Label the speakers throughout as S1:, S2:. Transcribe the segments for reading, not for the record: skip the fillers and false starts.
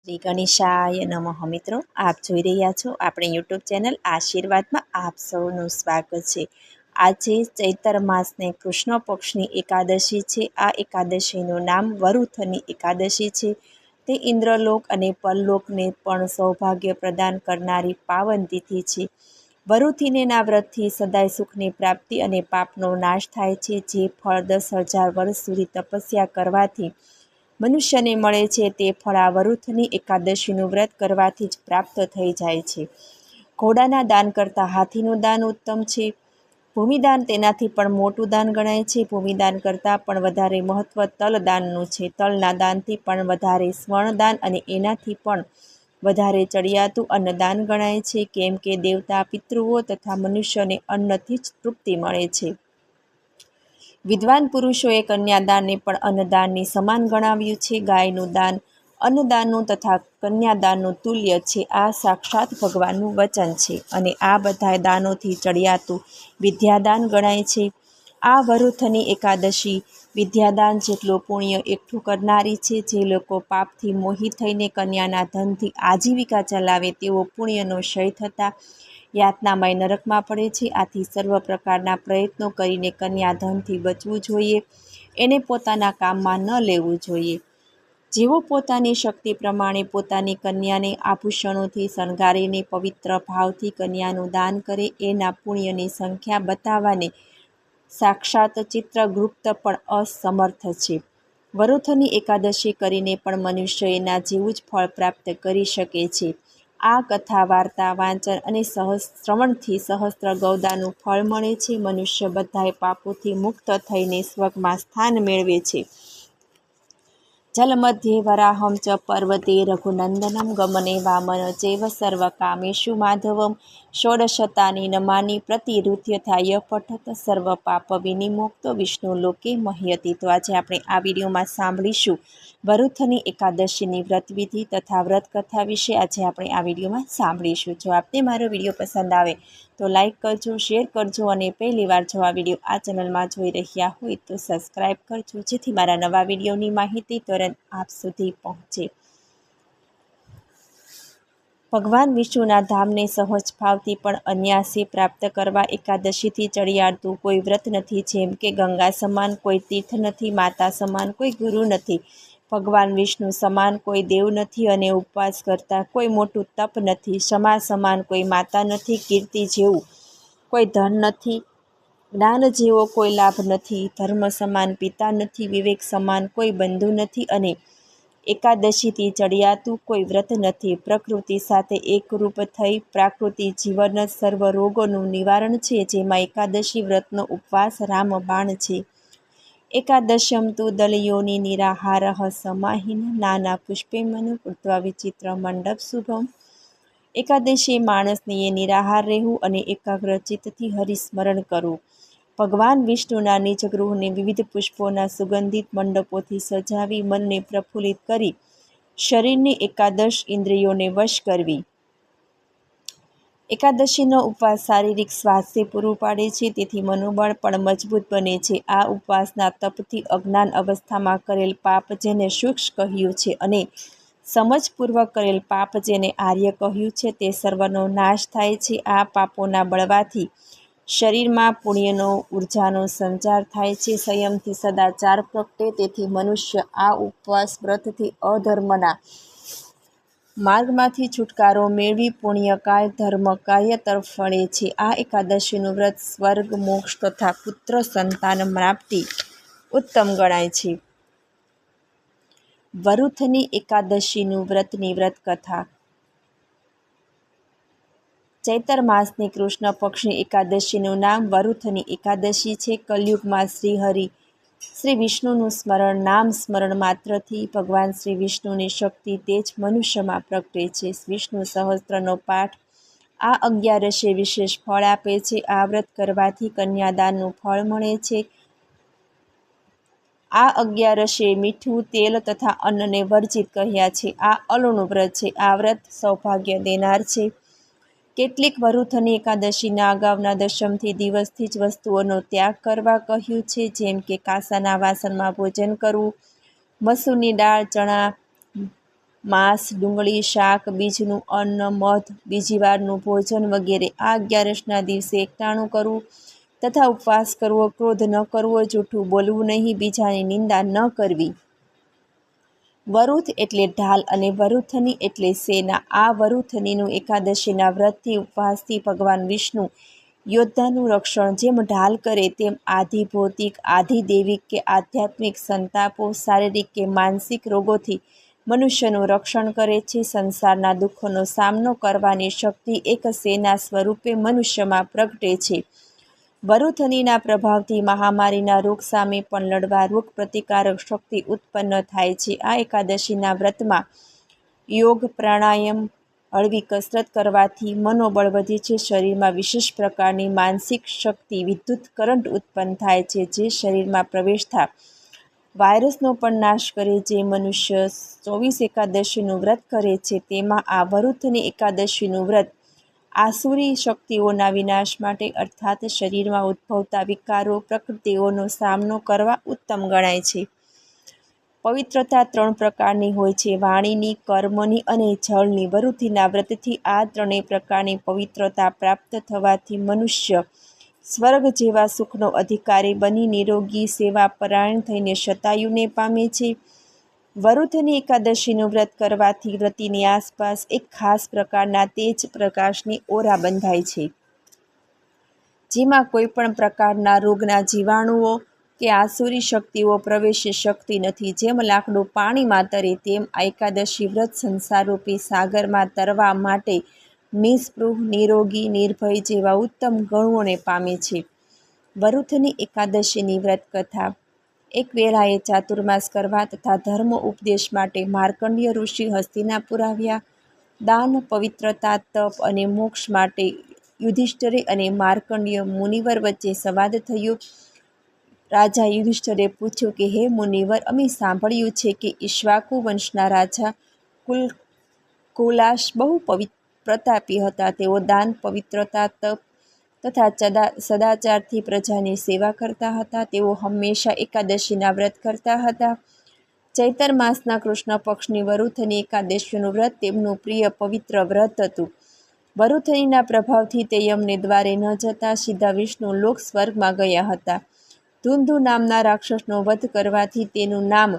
S1: શ્રી ગણેશાય નમઃ. મિત્રો, આપ જોઈ રહ્યા છો આપણી યુટ્યુબ ચેનલ આશીર્વાદમાં આપ સૌનું સ્વાગત છે. આજે ચૈતર માસને કૃષ્ણ પક્ષની એકાદશી છે. આ એકાદશીનું નામ વરુથની એકાદશી છે. તે ઇન્દ્રલોક અને પરલોકને પણ સૌભાગ્ય પ્રદાન કરનારી પાવન તિથિ છે. વરુથીનેના વ્રતથી સદાય સુખની પ્રાપ્તિ અને પાપનો નાશ થાય છે. જે ફળ 10,000 વર્ષ સુધી તપસ્યા કરવાથી મનુષ્યને મળે છે, તે ફળ આ વરુથની એકાદશીનું વ્રત કરવાથી જ પ્રાપ્ત થઈ જાય છે. ઘોડાના દાન કરતાં હાથીનું દાન ઉત્તમ છે. ભૂમિદાન તેનાથી પણ મોટું દાન ગણાય છે. ભૂમિદાન કરતાં પણ વધારે મહત્ત્વ તલદાનનું છે. તલના દાનથી પણ વધારે સ્વર્ણદાન અને એનાથી પણ વધારે ચડિયાતું અન્નદાન ગણાય છે. કેમ કે દેવતા, પિતૃઓ તથા મનુષ્યોને અન્નથી જ તૃપ્તિ મળે છે. વિદ્વાન પુરુષોએ કન્યાદાનને પણ અન્નદાનની સમાન ગણાવ્યું છે. ગાયનું દાન અન્નદાનનું તથા કન્યાદાનનું તુલ્ય છે. આ સાક્ષાત ભગવાનનું વચન છે અને આ બધા દાનોથી ચડિયાતું વિદ્યાદાન ગણાય છે. આ વરુથની એકાદશી વિદ્યાદાન જેટલું પુણ્ય એકઠું કરનારી છે. જે લોકો પાપથી મોહિત થઈને કન્યાના ધનથી આજીવિકા ચલાવે તેઓ પુણ્યનો ક્ષય થતાં યાતનામય નરકમાં પડે છે. આથી સર્વ પ્રકારના પ્રયત્નો કરીને કન્યાધનથી બચવું જોઈએ. એને પોતાના કામમાં ન લેવું જોઈએ. જેઓ પોતાની શક્તિ પ્રમાણે પોતાની કન્યાને આભૂષણોથી શણગારીને પવિત્ર ભાવથી કન્યાનું દાન કરે, એના પુણ્યની સંખ્યા બતાવવાને સાક્ષાત ચિત્રગુપ્ત પણ અસમર્થ છે. વરુથની એકાદશી કરીને પણ મનુષ્ય એના જેવું જ ફળ પ્રાપ્ત કરી શકે છે. આ કથા વાર્તા વાંચન અને શ્રવણથી સહસ્ત્ર ગૌદાનું ફળ મળે છે. મનુષ્ય બધાય પાપોથી મુક્ત થઈને સ્વર્ગમાં સ્થાન મેળવે છે. જલમધ્યે વરાહં ચ પર્વતે રઘુનંદનમ ગમને વામન ચૈવ સર્વ કામેષુ માધવમ ષોડશતાની નમાની પ્રતિરુધ્યથાય પઠત સર્વ પાપ વિનિમોક્તો વિષ્ણુ લોકે મહ્યતિ. તો આજે આપણે આ વિડીયોમાં સાંભળીશું વરુથની એકાદશીની વ્રતવિધિ તથા વ્રતકથા વિશે આજે આપણે આ વિડીયોમાં સાંભળીશું. જો આપને મારો વિડીયો પસંદ આવે તો લાઈક કરજો, શેર કરજો અને પહેલીવાર જો આ વિડીયો આ ચેનલમાં જોઈ રહ્યા હોય તો સબસ્ક્રાઈબ કરજો, જેથી મારા નવા વિડીયોની માહિતી તુરંત આપ સુધી પહોંચે. ભગવાન વિષ્ણુના ધામને સહજ ભાવથી પણ અન્યાસે પ્રાપ્ત કરવા એકાદશીથી ચડિયાતું કોઈ વ્રત નથી. જેમ કે ગંગા સમાન કોઈ તીર્થ નથી, માતા સમાન કોઈ ગુરુ નથી, ભગવાન વિષ્ણુ સમાન કોઈ દેવ નથી અને ઉપવાસ કરતા કોઈ મોટું તપ નથી. ક્ષમા સમાન કોઈ માતા નથી, કીર્તિ જેવું કોઈ ધન નથી, જ્ઞાન જેવો કોઈ લાભ નથી, ધર્મ સમાન પિતા નથી, વિવેક સમાન કોઈ બંધુ નથી અને એકાદશીથી ચડિયાતું કોઈ વ્રત નથી. પ્રકૃતિ સાથે એકરૂપ થઈ પ્રાકૃતિક જીવન જ સર્વ રોગોનું નિવારણ છે. જેમાં એકાદશી વ્રતનો ઉપવાસ રામબાણ છે. એકાદશ્યમ તુ દલયોનિ નિરાહારઃ સમાહિન નાના પુષ્પે મનુ કૃત્વા વિચિત્ર મંડપ શુભમ. એકાદશી માણસને એ નિરાહાર રહેવું અને એકાગ્ર ચિત્તથી હરિસ્મરણ કરવું. ભગવાન વિષ્ણુના નિજ ગૃહને વિવિધ પુષ્પોના સુગંધિત મંડપોથી સજાવી મનને પ્રફુલ્લિત કરી શરીરની એકાદશ ઇન્દ્રિયોને વશ કરવી. એકાદશીનો ઉપવાસ શારીરિક સ્વાસ્થ્ય પૂરું પાડે છે, તેથી મનોબળ પણ મજબૂત બને છે. આ ઉપવાસના તપથી અજ્ઞાન અવસ્થામાં કરેલ પાપ જેને સૂક્ષ્મ કહ્યું છે અને સમજપૂર્વક કરેલ પાપ જેને આર્ય કહ્યું છે, તે સર્વનો નાશ થાય છે. આ પાપોના બળવાથી શરીરમાં પુણ્યનો ઉર્જાનો સંચાર થાય છે. સંયમથી સદાચાર પ્રગટે. તેથી મનુષ્ય આ ઉપવાસ વ્રતથી અધર્મના માર્ગમાંથી છુટકારો મેળવી પુણ્યકાય ધર્મકાય તરફ વળે છે. આ એકાદશીનું વ્રત સ્વર્ગ, મોક્ષ તથા પુત્ર સંતાન પ્રાપ્તિ ઉત્તમ ગણાય છે. વરુથની એકાદશીનું વ્રતની વ્રતકથા. ચૈતર માસની કૃષ્ણ પક્ષની એકાદશીનું નામ વરુથની એકાદશી છે. કલયુગમાં શ્રી વિષ્ણુનું સ્મરણ, નામ સ્મરણ માત્રથી ભગવાન શ્રી વિષ્ણુની શક્તિ તેજ મનુષ્યમાં પ્રગટે છે. વિષ્ણુ સહસ્ત્રનો પાઠ આ 11 વિશેષ ફળ આપે છે. આ વ્રત કરવાથી કન્યાદાનનું ફળ મળે છે. આ 11 મીઠું, તેલ તથા અન્નને વર્જિત કહ્યા છે. આ અલોનું વ્રત છે. આ વ્રત સૌભાગ્ય દેનાર છે. કેટલીક વરુથની એકાદશીના અગાઉના દશમથી દિવસથી જ વસ્તુઓનો ત્યાગ કરવા કહ્યું છે. જેમ કે કાંસાના વાસણમાં ભોજન કરવું, મસૂરની દાળ, ચણા, માંસ, ડુંગળી, શાક, બીજનું અન્ન, મધ, બીજી વારનું ભોજન વગેરે. આ 11ના દિવસે એકટાણું કરવું તથા ઉપવાસ કરવો, ક્રોધ ન કરવો, જૂઠું બોલવું નહીં, બીજાની નિંદા ન કરવી. વરુથ એટલે ઢાલ અને વરુથની એટલે સેના. આ વરુથનીનું એકાદશીના વ્રતથી ઉપવાસથી ભગવાન વિષ્ણુ યોદ્ધાનું રક્ષણ જેમ ઢાલ કરે તેમ આધિ ભૌતિક, આધિ દૈવિક કે આધ્યાત્મિક સંતાપો, શારીરિક કે માનસિક રોગોથી મનુષ્યનું રક્ષણ કરે છે. સંસારના દુઃખોનો સામનો કરવાની શક્તિ એક સેના સ્વરૂપે મનુષ્યમાં પ્રગટે છે. વરુથનીના પ્રભાવથી મહામારીના રોગ સામે પણ લડવા રોગ પ્રતિકારક શક્તિ ઉત્પન્ન થાય છે. આ એકાદશીના વ્રતમાં યોગ, પ્રાણાયામ, હળવી કસરત કરવાથી મનોબળ વધે છે. શરીરમાં વિશેષ પ્રકારની માનસિક શક્તિ, વિદ્યુત કરંટ ઉત્પન્ન થાય છે જે શરીરમાં પ્રવેશતા વાયરસનો પણ નાશ કરે. જે મનુષ્ય 24 એકાદશીનું વ્રત કરે છે તેમાં આ વરુથની એકાદશીનું વ્રત આસુરી શક્તિઓના વિનાશ માટે અર્થાત શરીરમાં ઉદ્ભવતા વિકારો, પ્રકૃતિઓનો સામનો કરવા ઉત્તમ ગણાય છે. પવિત્રતા 3 પ્રકારની હોય છે: વાણીની, કર્મની અને જળની. વરુથીના વ્રતથી આ ત્રણેય પ્રકારની પવિત્રતા પ્રાપ્ત થવાથી મનુષ્ય સ્વર્ગ જેવા સુખનો અધિકારી બની નિરોગી, સેવાપરાયણ થઈને શતાયુને પામે છે. વરુથની એકાદશીનું વ્રત કરવાથી વ્રતીની આસપાસ એક ખાસ પ્રકારના તેજ પ્રકાશની ઓરા બંધાય છે, જેમાં કોઈ પણ પ્રકારના રોગના જીવાણુઓ કે આસુરી શક્તિઓ પ્રવેશી શકતી નથી. જેમ લાકડું પાણીમાં તરે તેમ આ એકાદશી વ્રત સંસારરૂપી સાગરમાં તરવા માટે નિસ્પૃહ, નિરોગી, નિર્ભય જેવા ઉત્તમ ગુણોને પામે છે. વરુથની એકાદશીની વ્રત કથા. એક વેળાએ ચાતુર્માસ કરવા તથા ધર્મ ઉપદેશ માટે માર્કંડ્ય ઋષિ હસ્તિનાપુર આવ્યા. દાન, પવિત્રતા, તપ અને મોક્ષ માટે યુધિષ્ઠિરે અને માર્કંડ્ય મુનિવર વચ્ચે સંવાદ થયો. રાજા યુધિષ્ઠિરે પૂછ્યું કે હે મુનિવર, અમે સાંભળ્યું છે કે ઈક્ષ્વાકુ વંશના રાજા કુલાશ બહુ પ્રતાપી હતા. તેઓ દાન, પવિત્રતા, તપ તથા સદાચારથી પ્રજાની સેવા કરતા હતા. તેઓ હંમેશા એકાદશીના વ્રત કરતા હતા. ચૈતર માસના કૃષ્ણ પક્ષની વરુથની એકાદશીનું વ્રત તેમનું પ્રિય પવિત્ર વ્રત હતું. વરુથનીના પ્રભાવથી તે યમને દ્વારે ન જતા સીધા વિષ્ણુ લોક સ્વર્ગમાં ગયા હતા. ધુંધુ નામના રાક્ષસનો વધ કરવાથી તેનું નામ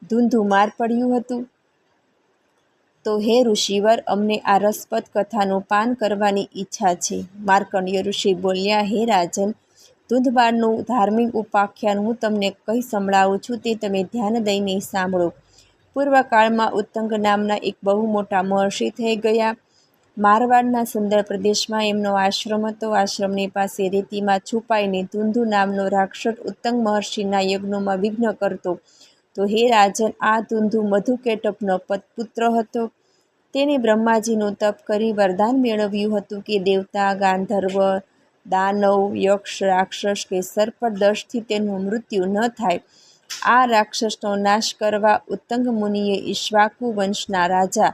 S1: ધુંધુમાર પડ્યું હતું. તો હે ઋષિવર, અમને આ રસપ્રદ કથાનું પાન કરવાની ઈચ્છા છે. માર્કંડ્ય ઋષિ બોલ્યા, હે રાજન, ધુંધમારનું ધાર્મિક ઉપાખ્યાન હું તમને કહી સંભળાવું છું, તે તમે ધ્યાન દઈને સાંભળો. પૂર્વકાળમાં ઉત્તંગ નામના એક બહુ મોટા મહર્ષિ થઈ ગયા. મારવાડના સુંદર પ્રદેશમાં એમનો આશ્રમ હતો. આશ્રમની પાસે રેતીમાં છુપાઈને ધુંધુ નામનો રાક્ષસ ઉત્તંગ મહર્ષિના યજ્ઞોમાં વિઘ્ન કરતો. તો હે રાજન, આ ધુંધુ મધુકૈટભનો પુત્ર હતો. તેણે બ્રહ્માજીનું તપ કરી વરદાન મેળવ્યું હતું કે દેવતા, ગાંધર્વ, દાનવ, યક્ષ, રાક્ષસ કે સર્પદંશથી તેનું મૃત્યુ ન થાય. આ રાક્ષસનો નાશ કરવા ઉત્તંગ મુનિએ ઈક્ષ્વાકુ વંશના રાજા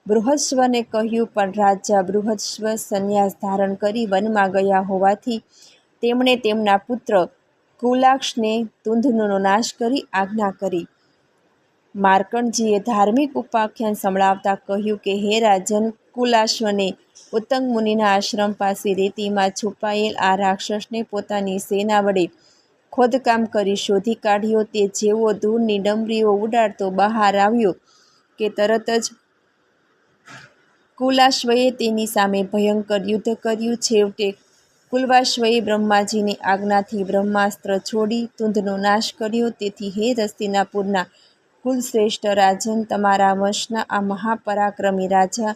S1: બૃહસ્વને કહ્યું, પણ રાજા બૃહસ્વ સંન્યાસ ધારણ કરી વનમાં ગયા હોવાથી તેમણે તેમના પુત્ર કુલાક્ષને ધુંધુનો નાશ કરી આજ્ઞા કરી. માર્કંડજીએ ધાર્મિક ઉપાખ્યાન સંભળાવતા કહ્યું કે હે રાજન, કુલાશ્વને ઉત્તંગ મુનિના આશ્રમ પાસે રેતીમાં છુપાયેલ આ રાક્ષસને પોતાની સેના વડે ખોદકામ કરી શોધી કાઢ્યો. તે જેવો ધૂળની ડમરીઓ ઉડાડતો બહાર આવ્યો કે તરત જ કુલાશ્વએ તેની સામે ભયંકર યુદ્ધ કર્યું. છેવટે કુલાશ્વએ બ્રહ્માજીની આજ્ઞાથી બ્રહ્માસ્ત્ર છોડી ધુંધનો નાશ કર્યો. તેથી હે હસ્તિનાપુરના કુલશ્રેષ્ઠ રાજન, તમારા વંશના આ મહાપરાક્રમી રાજા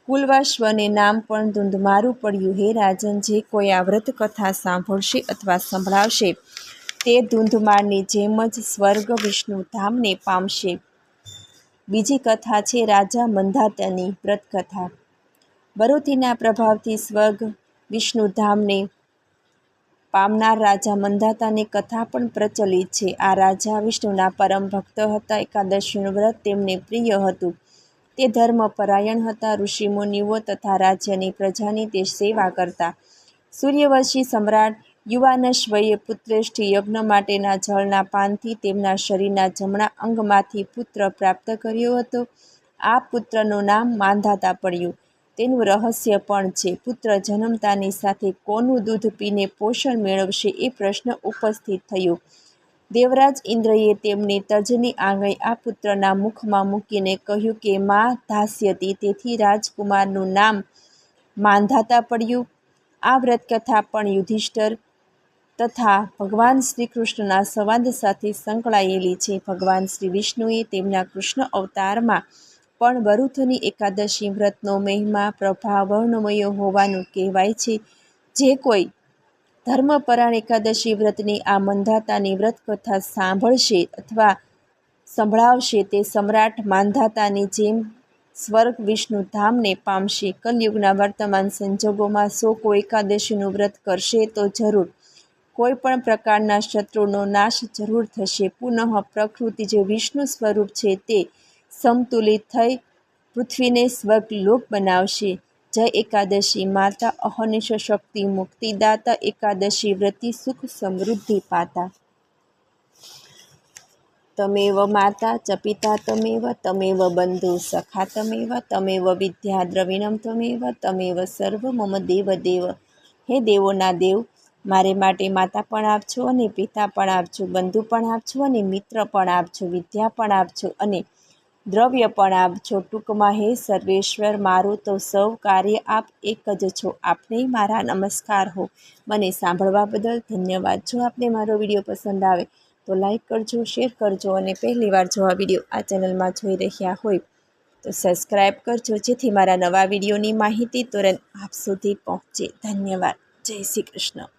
S1: કુલવાશ્વને નામ પણ ધુંધમારું પડ્યું. હે રાજન, જે કોઈ આ વ્રત કથા સાંભળશે અથવા સંભળાવશે તે ધુંધમારની જેમ જ સ્વર્ગ વિષ્ણુ ધામને પામશે. બીજી કથા છે રાજા મંધાતાની વ્રત કથા. વરુથીના પ્રભાવથી સ્વર્ગ વિષ્ણુ ધામને પામનાર રાજા મંધાતાની કથા પણ પ્રચલિત છે. આ રાજા વિષ્ણુના પરમ ભક્ત હતા. એકાદશીનું વ્રત તેમને પ્રિય હતું. તે ધર્મપરાયણ હતા. ઋષિમુનિઓ તથા રાજ્યની પ્રજાની તે સેવા કરતા. સૂર્યવંશી સમ્રાટ યુવાનશ્વએ પુત્રેષ્ઠ યજ્ઞ માટેના જળના પાનથી તેમના શરીરના જમણા અંગમાંથી પુત્ર પ્રાપ્ત કર્યો હતો. આ પુત્રનું નામ માંધાતા પડ્યું. તેનું રહસ્ય પણ છે. પુત્ર જન્મતાની સાથે કોનું દૂધ પીને પોષણ મેળવશે એ પ્રશ્ન ઉપસ્થિત થયો. દેવરાજ ઇન્દ્રએ તેમની તજની આંગળી આ પુત્રના મુખમાં મૂકીને કહ્યું કે મા ધાસ્યતી, તેથી રાજકુમારનું નામ માંધાતા પડ્યું. આ વ્રતકથા પણ યુધિષ્ઠિર તથા ભગવાન શ્રી કૃષ્ણના સંવાદ સાથે સંકળાયેલી છે. ભગવાન શ્રી વિષ્ણુએ તેમના કૃષ્ણ અવતારમાં પણ વરુથની એકાદશી વ્રતનો મહિમા પ્રભાવ વર્ણમય હોવાનું કહેવાય છે. જે કોઈ ધર્મપરાયણ એકાદશી વ્રતની આ માંધાતાની વ્રતકથા સાંભળશે અથવા સંભળાવશે તે સમ્રાટ માંધાતાની જેમ સ્વર્ગ વિષ્ણુ ધામને પામશે. કલયુગના વર્તમાન સંજોગોમાં 100 કોઈ એકાદશીનું વ્રત કરશે તો જરૂર કોઈ પણ પ્રકારના શત્રુનો નાશ જરૂર થશે. પુનઃ પ્રકૃતિ જે વિષ્ણુ સ્વરૂપ છે તે સમતુલિત થઈ પૃથ્વીને સ્વર્ગલોક બનાવશે. જય એકાદશી માતા, અહર્નિશ શક્તિ મુક્તિદાતા, એકાદશી વ્રતી સુખ સમૃદ્ધિ પાતા. તમેવ માતા ચ પિતા તમેવ, તમેવ બંધુ સખા તમેવ, તમેવ વિદ્યા દ્રવિણમ તમેવ, તમેવ સર્વ મમ દેવ દેવ. હે દેવોના દેવ, મારે માટે માતા પણ આપજો અને પિતા પણ આપજો, બંધુ પણ આપજો અને મિત્ર પણ આપજો, વિદ્યા પણ આપજો અને દ્રવ્ય પણ આપજો. ટૂંકમાં હે સર્વેશ્વર, મારું તો સૌ કાર્ય આપ એક જ છો. આપને મારા નમસ્કાર હો. મને સાંભળવા બદલ ધન્યવાદ. જો આપને મારો વિડીયો પસંદ આવે તો લાઈક કરજો, શેર કરજો અને પહેલીવાર જો આ વિડીયો આ ચેનલમાં જોઈ રહ્યા હોય તો સબસ્ક્રાઈબ કરજો, જેથી મારા નવા વિડીયોની માહિતી તુરંત આપ સુધી પહોંચે. ધન્યવાદ. જય શ્રી કૃષ્ણ.